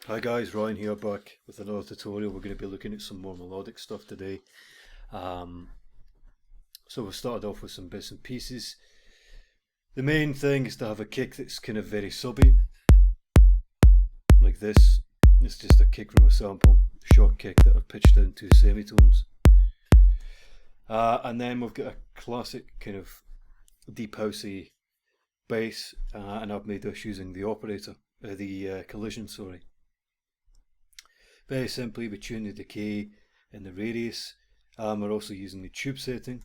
Hi guys, Ryan here back with another tutorial. We're going to be looking at some more melodic stuff today. Um, so we've started off with some bits and pieces. The main thing is to have a kick that's kind of very subby, like this. It's just a kick from a sample, short kick that I've pitched down to semitones. And then we've got a classic kind of deep housey bass, and I've made this using the operator, the collision, sorry. Very simply, we tune the decay and the radius. We're also using the tube setting.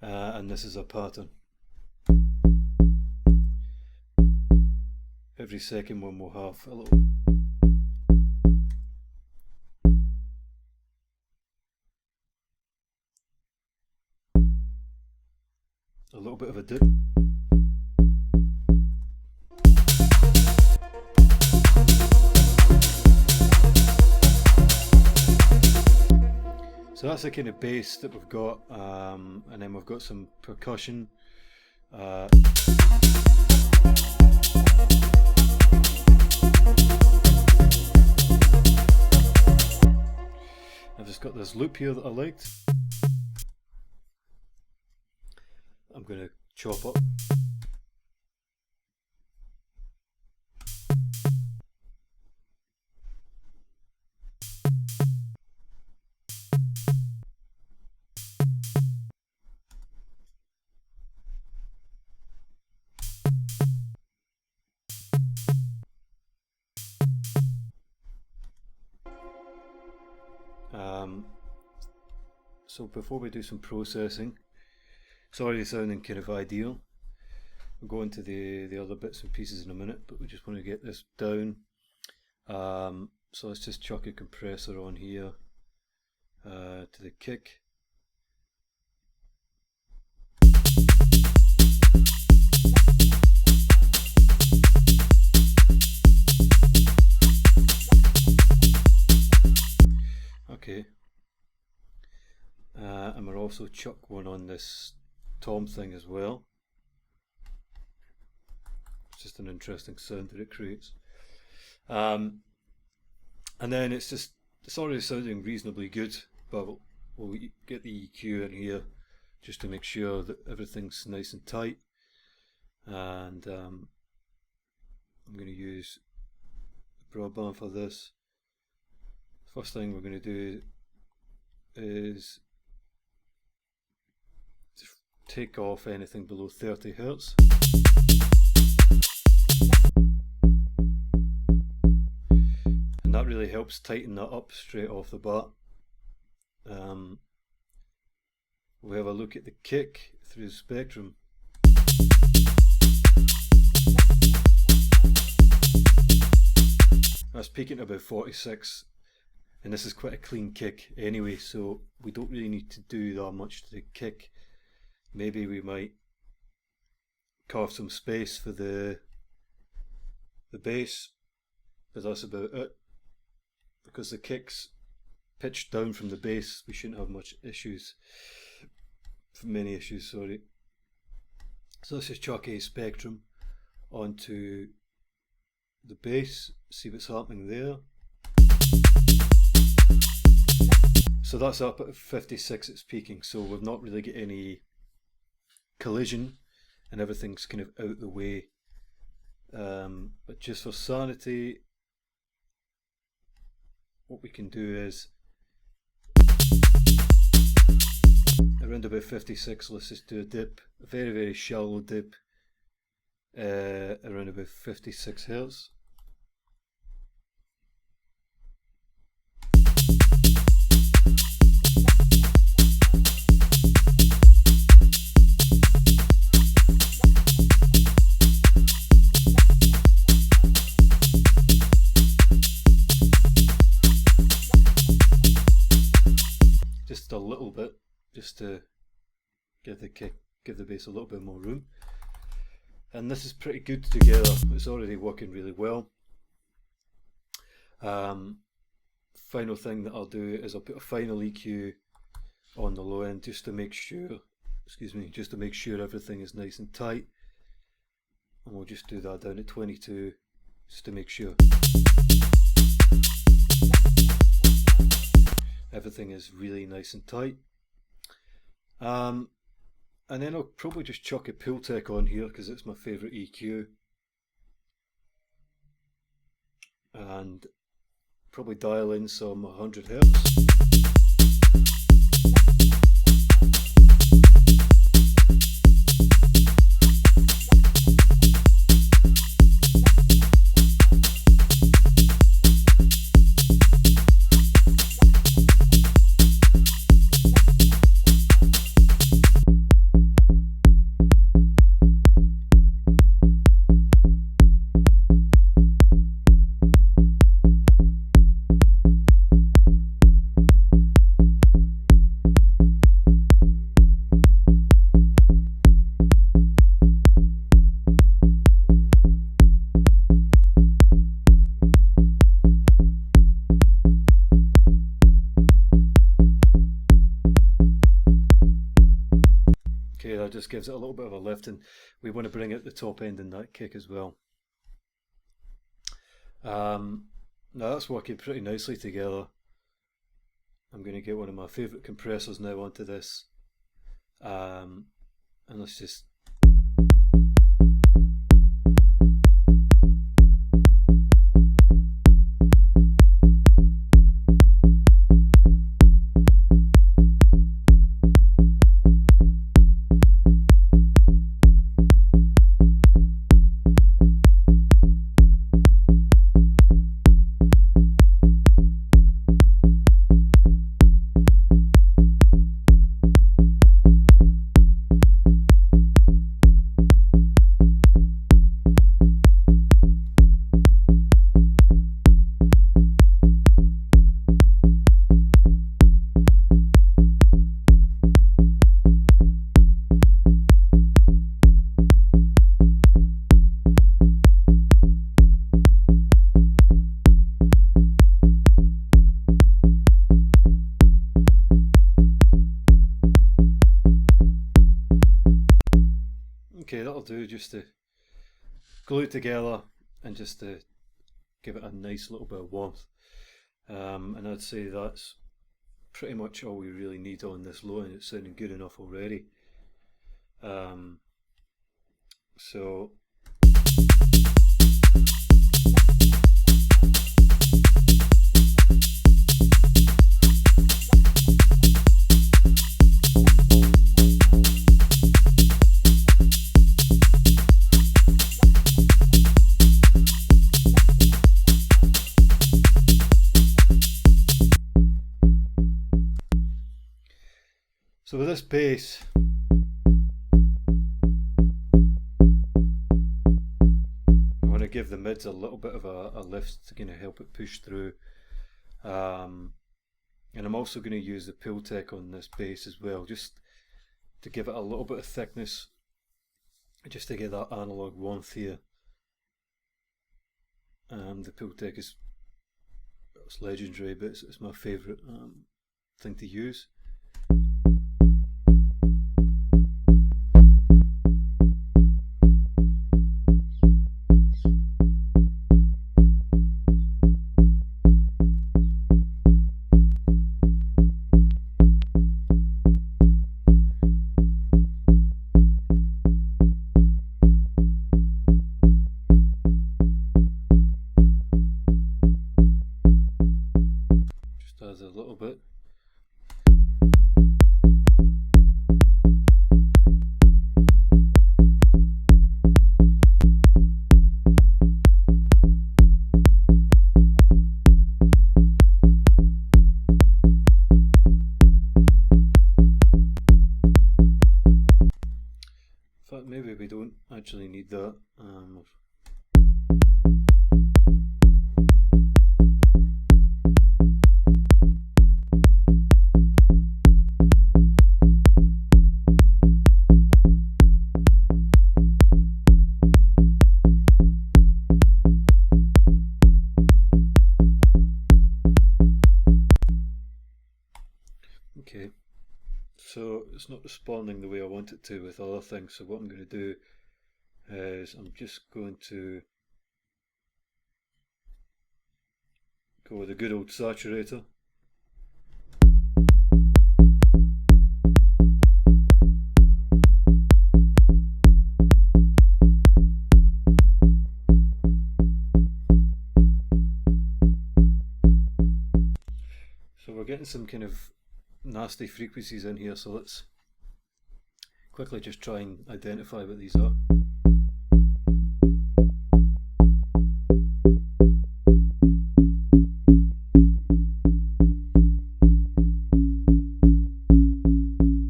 And this is a pattern. Every second one will have a little bit of a dip. So that's the kind of bass that we've got, and then we've got some percussion. I've just got this loop here that I liked. I'm going to chop up. So before we do some processing, it's already sounding kind of ideal. We'll go into the other bits and pieces in a minute, but we just want to get this down. So let's just chuck a compressor on here to the kick. Okay. And we'll also chuck one on this tom thing as well. It's just an interesting sound that it creates. And then it's already sounding reasonably good, but we'll get the EQ in here just to make sure that everything's nice and tight. And I'm going to use the broadband for this. First thing we're going to do is take off anything below 30 Hertz. And that really helps tighten that up straight off the bat. We have a look at the kick through the spectrum. That's peaking at about 46, and this is quite a clean kick anyway, so we don't really need to do that much to the kick. Maybe we might carve some space for the bass, but that's about it. Because the kick's pitched down from the bass, we shouldn't have many issues, sorry. So let's just chuck a spectrum onto the bass, see what's happening there. So that's up at 56, it's peaking, so we've not really got any collision and everything's kind of out the way. But just for sanity, what we can do is around about 56, let's just do a dip, a very, very shallow dip, around about 56 Hertz. Just a little bit, just to give the bass a little bit more room. And this is pretty good together. It's already working really well. Final thing that I'll do is I'll put a final EQ on the low end just to make sure, just to make sure everything is nice and tight. and we'll just do that down to 22 just to make sure everything is really nice and tight. And then I'll probably just chuck a Pultec on here because it's my favourite EQ, and probably dial in some 100 Hz. Okay, that just gives it a little bit of a lift, and we want to bring out the top end in that kick as well. Now that's working pretty nicely together. I'm going to get one of my favourite compressors now onto this, and let's just okay, that'll do just to glue it together and just to give it a nice little bit of warmth. And I'd say that's pretty much all we really need on this low end. It's sounding good enough already. So So with this bass, I want to give the mids a little bit of a lift to kind of help it push through. And I'm also going to use the Pultec on this bass as well, just to give it a little bit of thickness, just to get that analog warmth here. The Pultec is, it's legendary, but it's my favourite thing to use. Does a little bit. In fact, maybe we don't actually need that. Okay, so it's not responding the way I want it to with other things, so what I'm going to do is I'm just going to go with a good old saturator. So we're getting some kind of nasty frequencies in here, so let's quickly just try and identify what these are.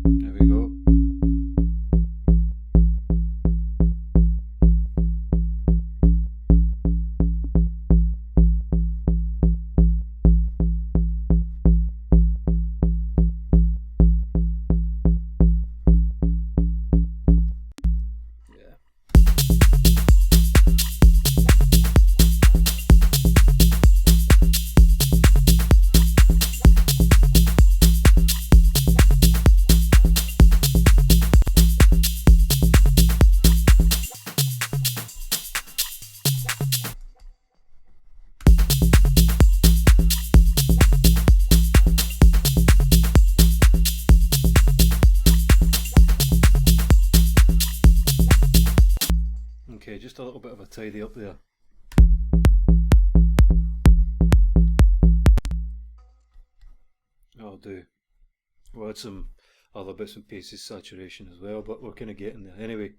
There we go. Okay, just a little bit of a tidy up there. I'll do. We'll add some other bits and pieces, saturation as well, but we're kind of getting there. Anyway.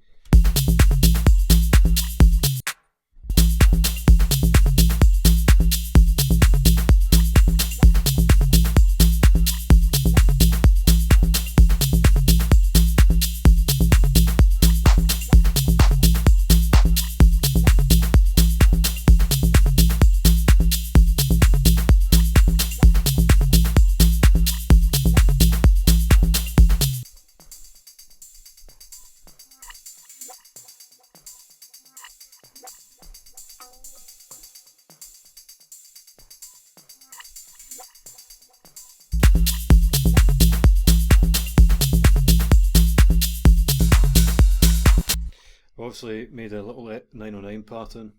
Obviously made a little 909 pattern.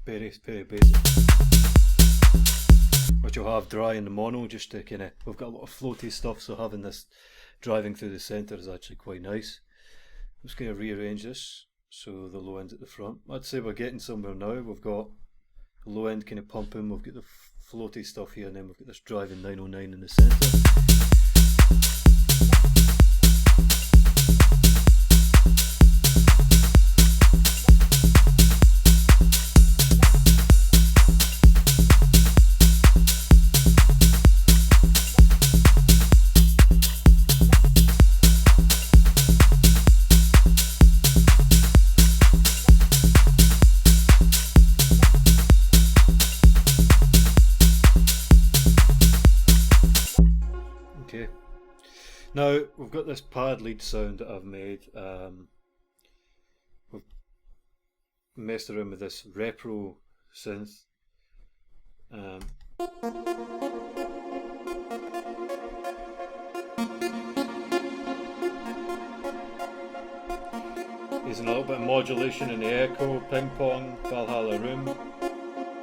Very basic. Which you'll have dry in the mono, just to kind of, we've got a lot of floaty stuff, so having this driving through the centre is actually quite nice. I'm just going to rearrange this so the low end's at the front. I'd say we're getting somewhere now. We've got the low end kind of pumping, we've got the floaty stuff here, and then we've got this driving 909 in the centre. Okay, now we've got this pad lead sound that I've made. We've messed around with this repro synth. Using a little bit of modulation in the echo, ping pong, Valhalla room,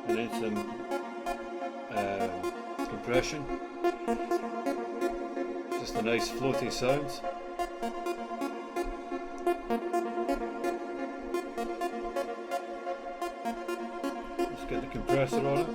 and then some compression. Just a nice floaty sound. Let's get the compressor on it.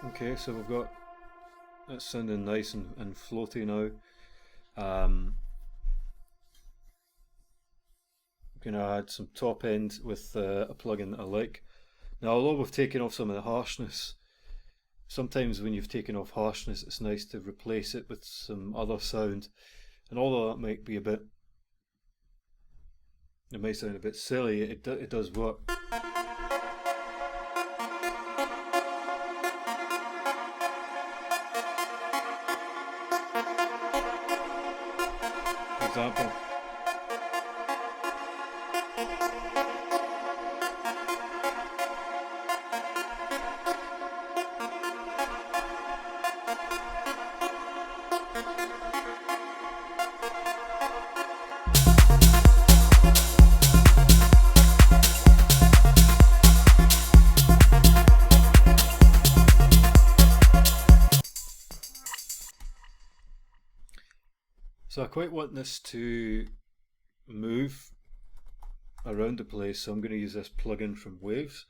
Okay, so we've got that sounding nice and floaty now. I'm going to add some top end with a plugin that I like. Now, although we've taken off some of the harshness, sometimes when you've taken off harshness, it's nice to replace it with some other sound. And although that might be it might sound a bit silly, it does work. For example. So I quite want this to move around the place, so I'm going to use this plugin from Waves.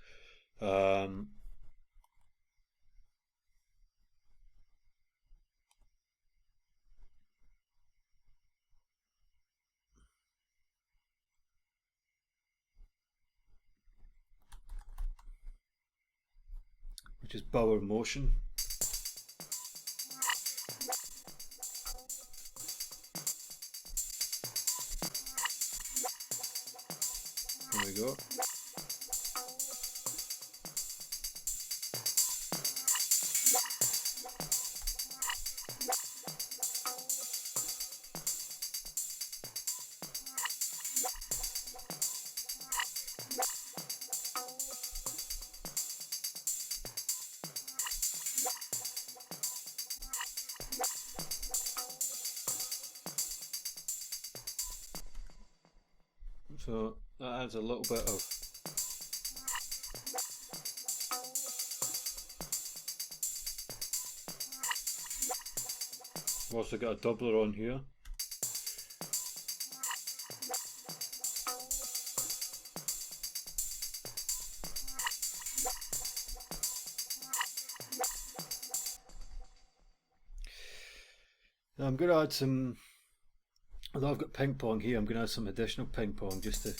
Which is Power Motion. There we go. So that adds a little bit of I've also got a doubler on here. Now I'm going to add some, although I've got ping pong here, I'm going to add some additional ping pong just to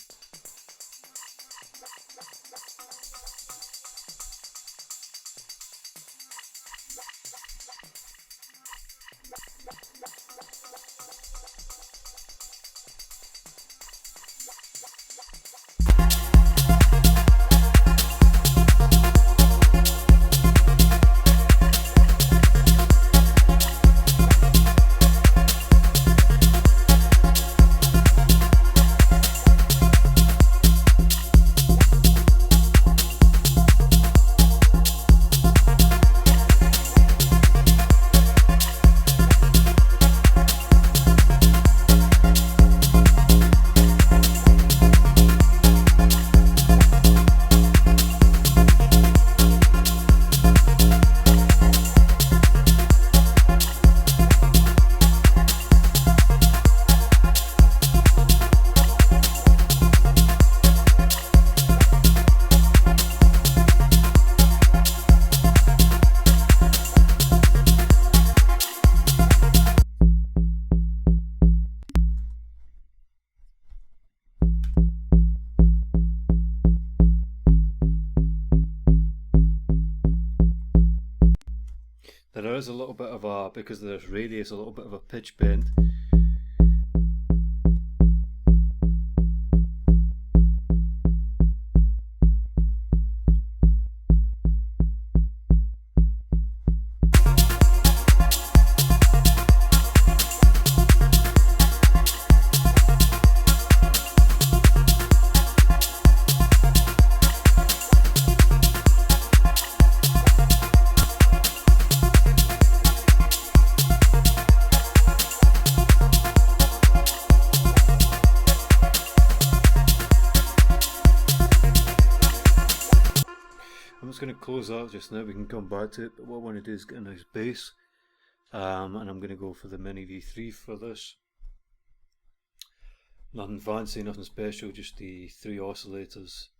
there is a little bit of a, because there's radius, a little bit of a pitch bend. Going to close that just now, we can come back to it, but what I want to do is get a nice bass, and I'm going to go for the Mini V3 for this. Nothing fancy, nothing special, just the 3 oscillators.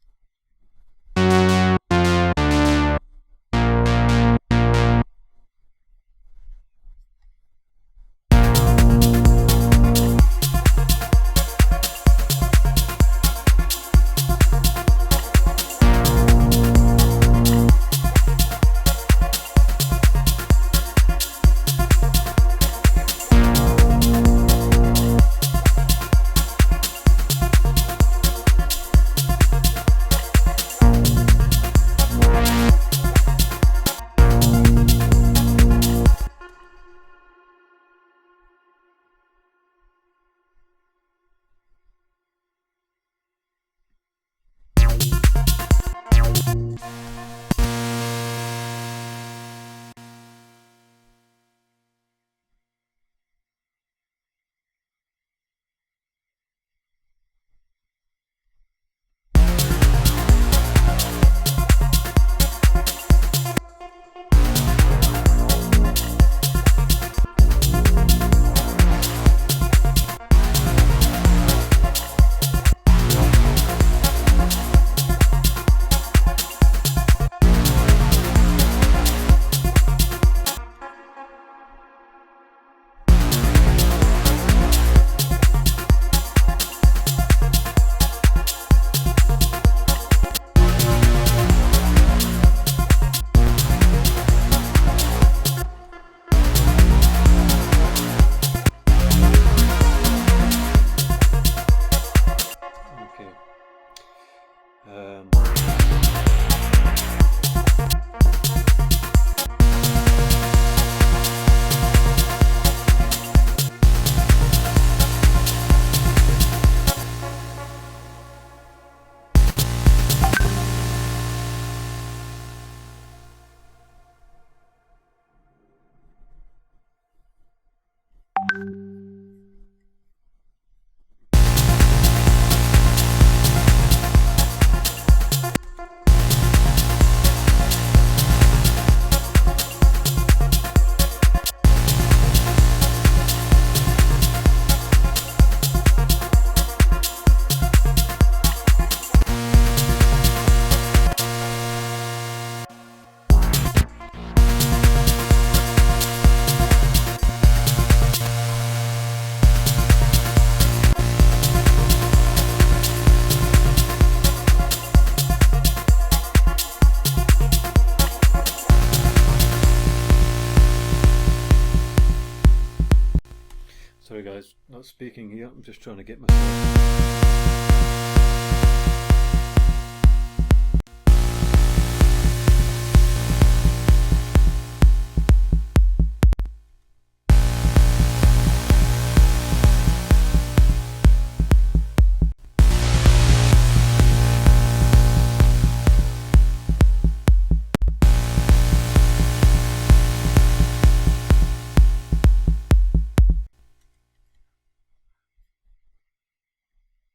apologise, not speaking here. I'm just trying to get myself.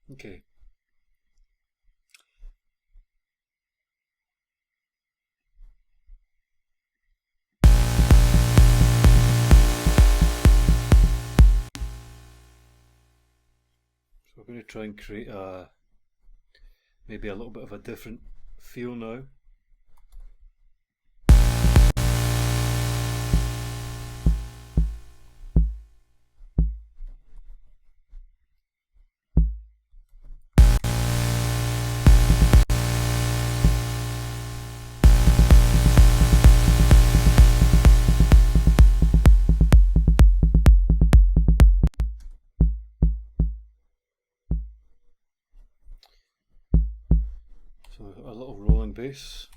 Okay. So we're going to try and create maybe a little bit of a different feel now. So a little rolling bass.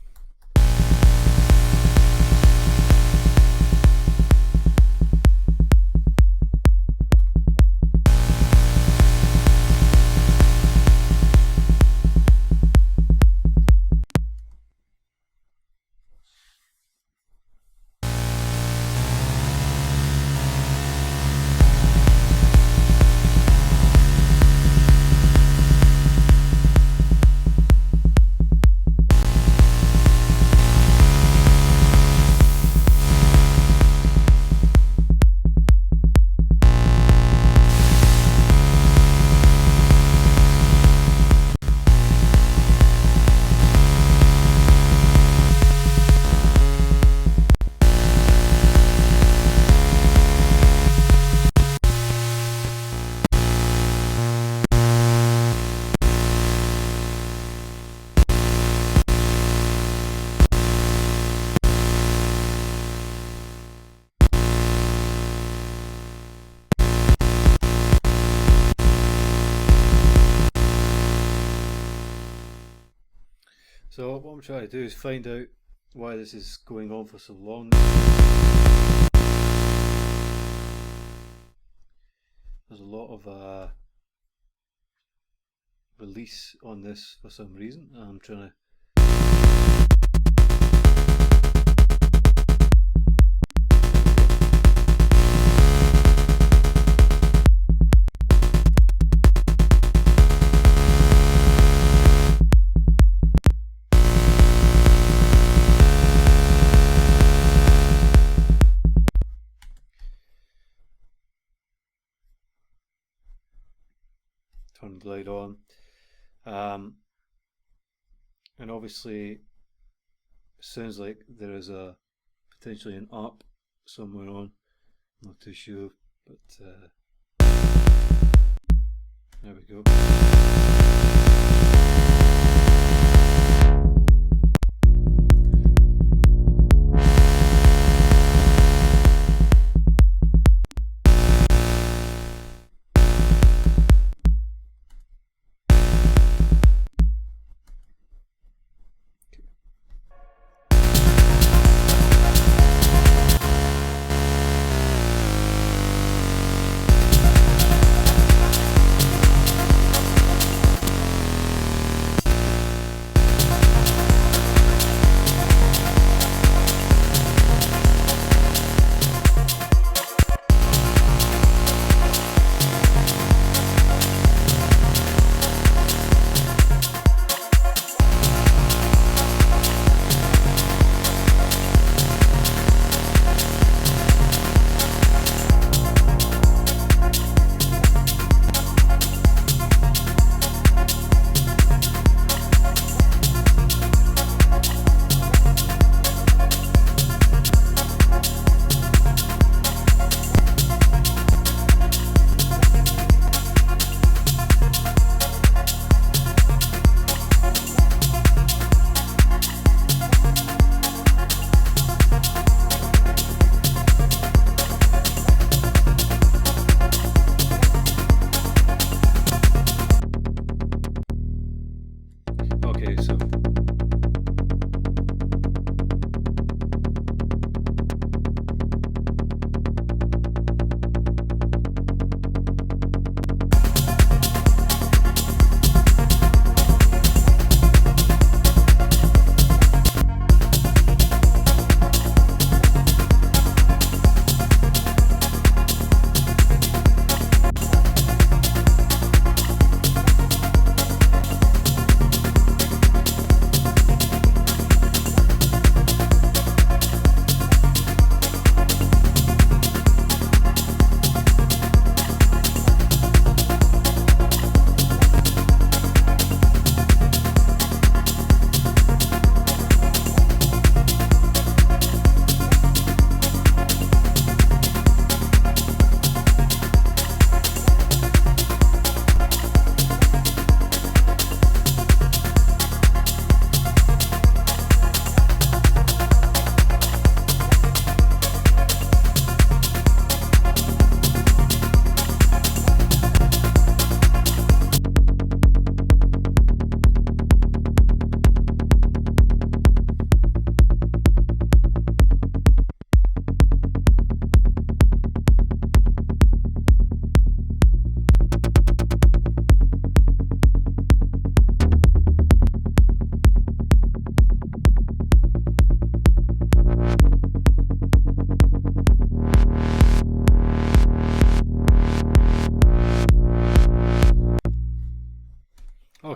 So what I'm trying to do is find out why this is going on for so long. There's a lot of release on this for some reason. I'm trying to turn the light on, and obviously it sounds like there is a potentially an up somewhere on. Not too sure, but there we go.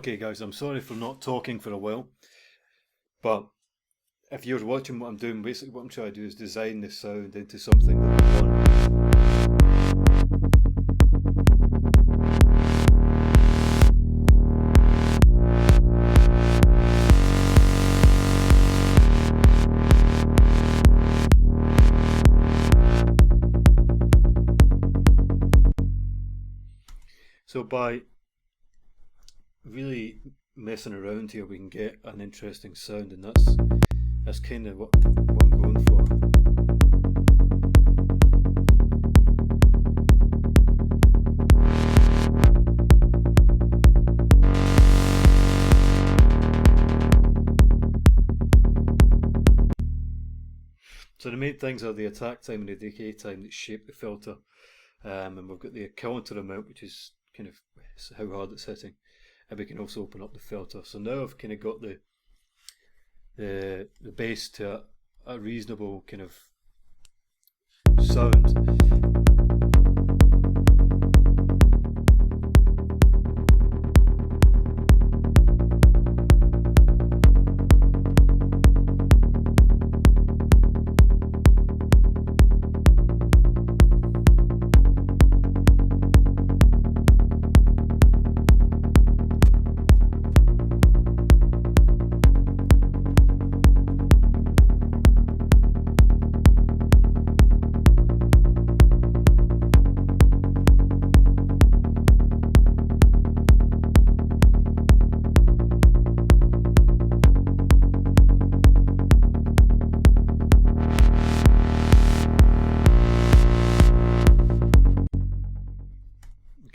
Okay guys, I'm sorry for not talking for a while, but if you're watching what I'm doing, basically what I'm trying to do is design the sound into something that I want. So by really messing around here, we can get an interesting sound, and that's kind of what I'm going for. So the main things are the attack time and the decay time that shape the filter, and we've got the counter amount, which is kind of how hard it's hitting, and we can also open up the filter. So now I've kind of got the bass to a reasonable kind of sound.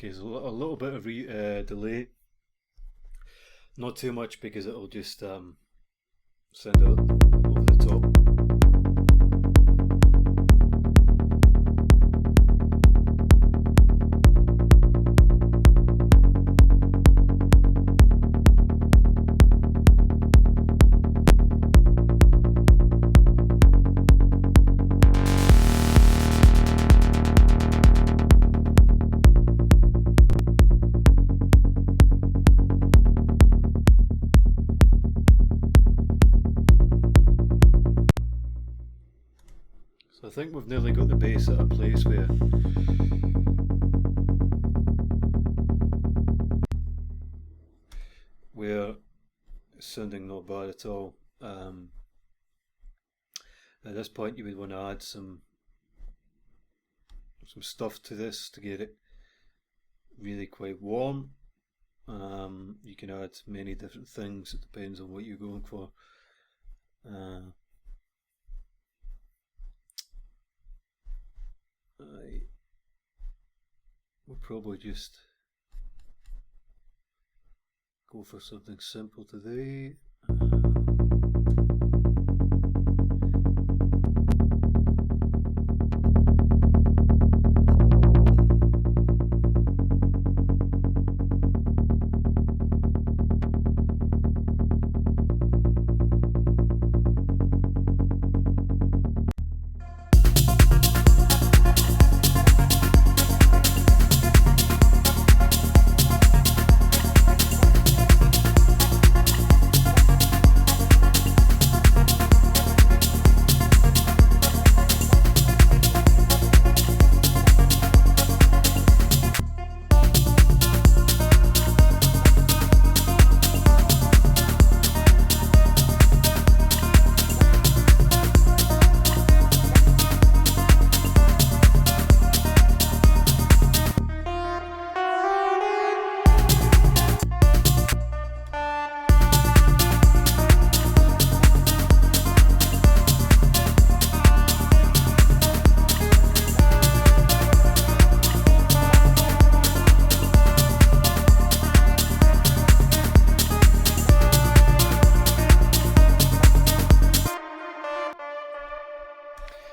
Okay, so a little bit of delay, not too much because it'll just sound over the top. So I think we've nearly got the bass at a place where it's sounding not bad at all. At this point you would want to add some stuff to this to get it really quite warm. You can add many different things, it depends on what you're going for. We'll probably just go for something simple today.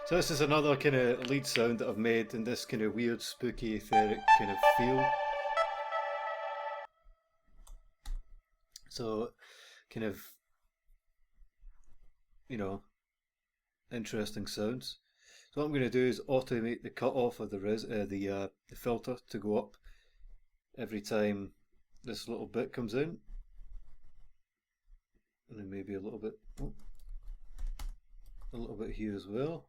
So this is another kind of lead sound that I've made in this kind of weird, spooky, etheric kind of feel. So, kind of, you know, interesting sounds. So what I'm going to do is automate the cutoff of the filter to go up every time this little bit comes in. and then maybe a little bit, a little bit here as well.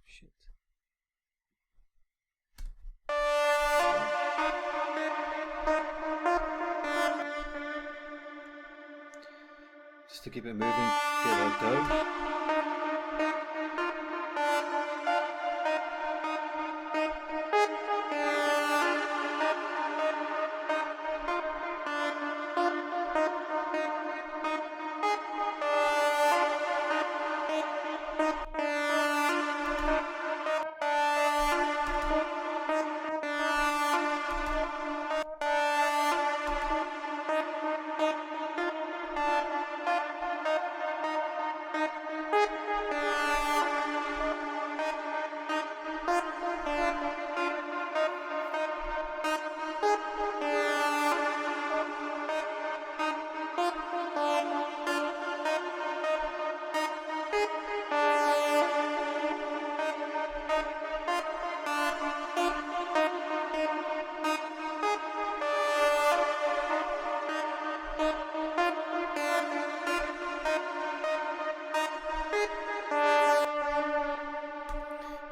Shit. Just to keep it moving, get that down.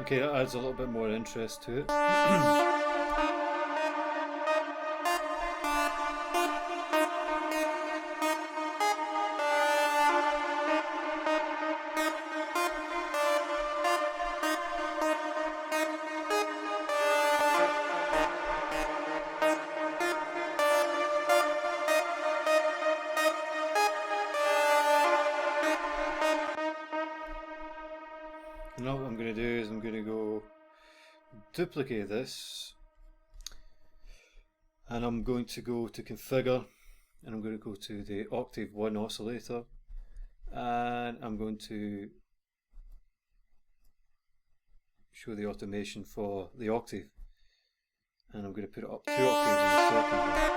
Okay, that adds a little bit more interest to it. Now what I'm going to do is I'm going to go duplicate this, and I'm going to go to configure, and I'm going to go to the octave 1 oscillator, and I'm going to show the automation for the octave, and I'm going to put it up 2 octaves in the second one.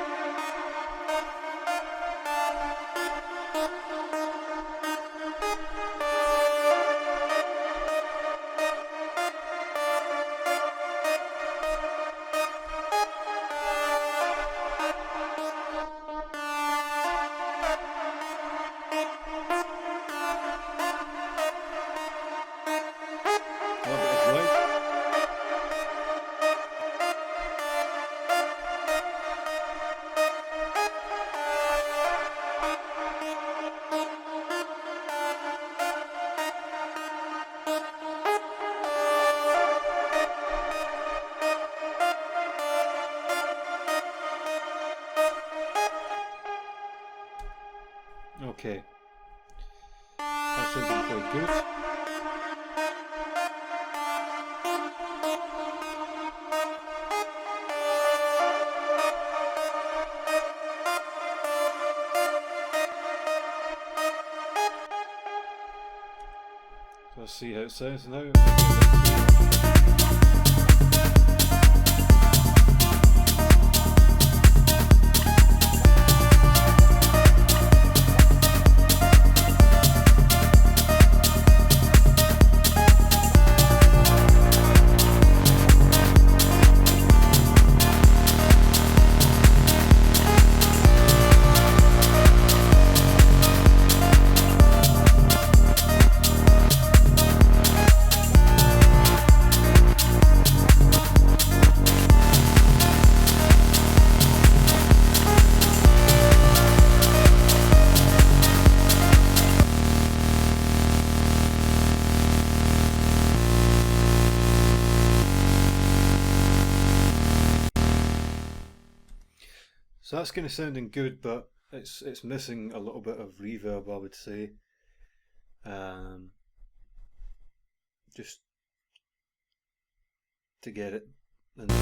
Okay, that sounds quite good. So let's see how it sounds now. So that's kind of sounding good, but it's missing a little bit of reverb, I would say. Just to get it in the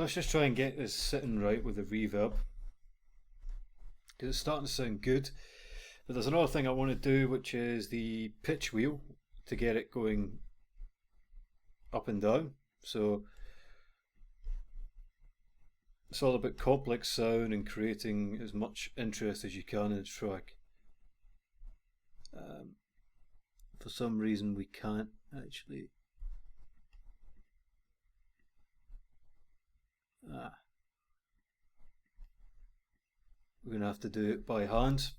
let's just try and get this sitting right with the reverb, because it's starting to sound good. But there's another thing I want to do, which is the pitch wheel, to get it going up and down. So it's all about complex sound and creating as much interest as you can in the track. For some reason we can't actually. We're going to have to do it by hand.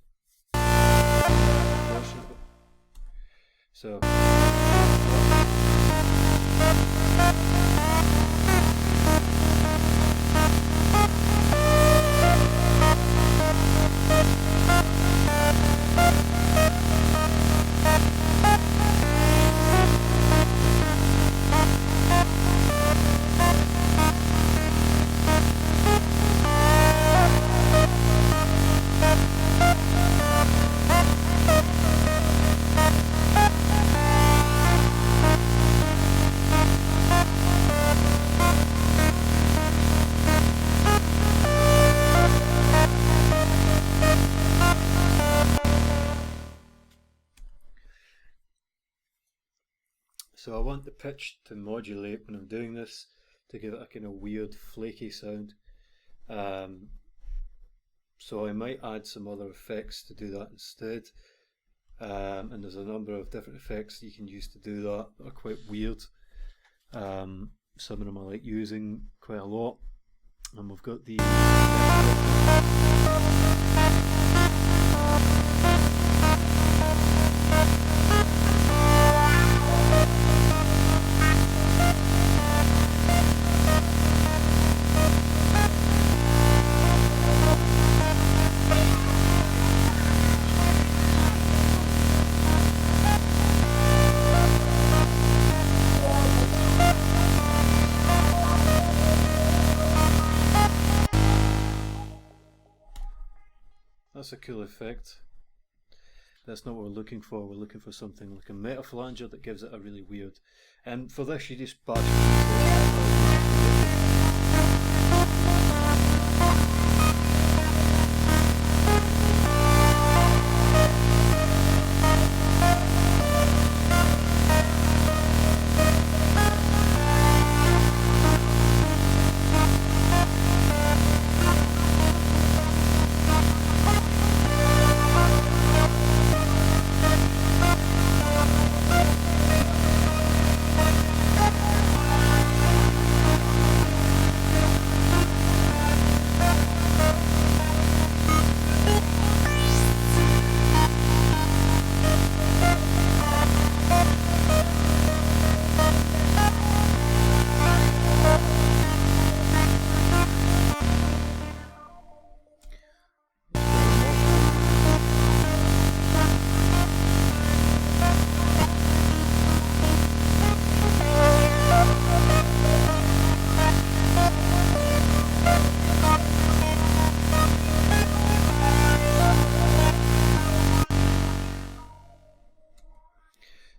So I want the pitch to modulate when I'm doing this, to give it a kind of weird flaky sound. So I might add some other effects to do that instead. And there's a number of different effects you can use to do that are quite weird. Some of them I like using quite a lot. And we've got the That's a cool effect. That's not what we're looking for. We're looking for something like a meta flanger that gives it a really weird. And for this, you just bash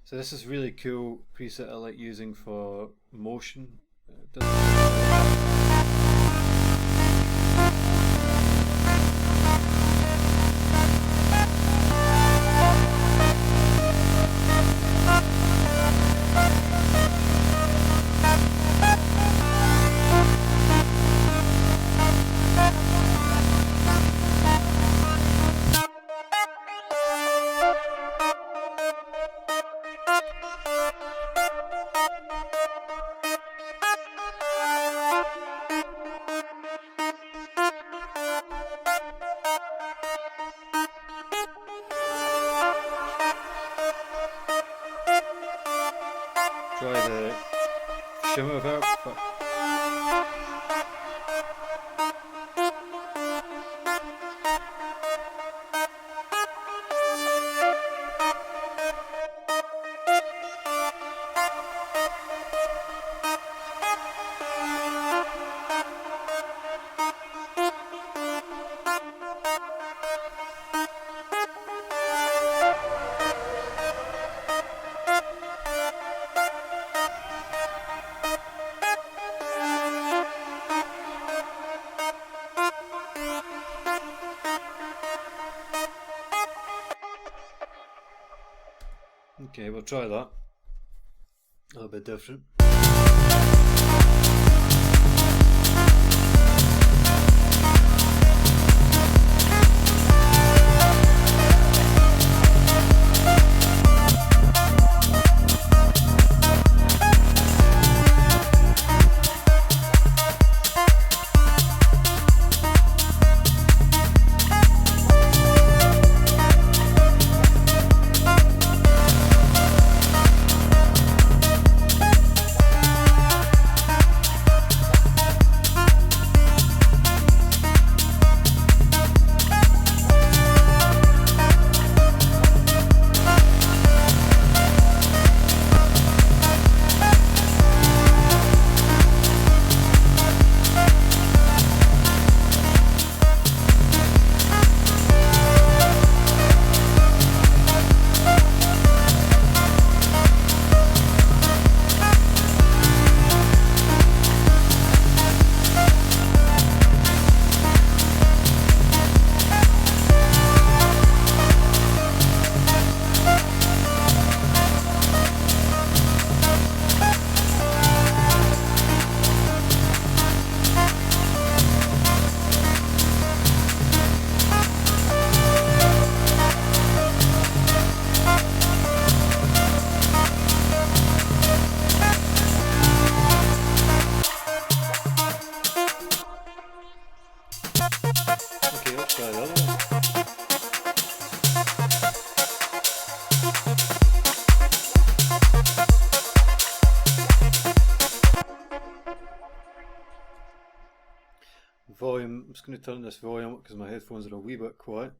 So this is really cool preset I like using for motion. Try the shimmer verb. we'll try that. A little bit different. Okay, let's try the other one. Volume, I'm just going to turn this volume up because my headphones are a wee bit quiet.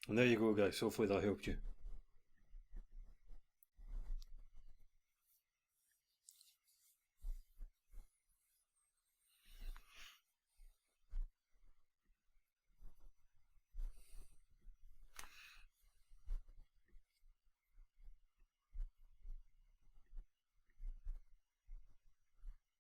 And there you go, guys. Hopefully that helped you.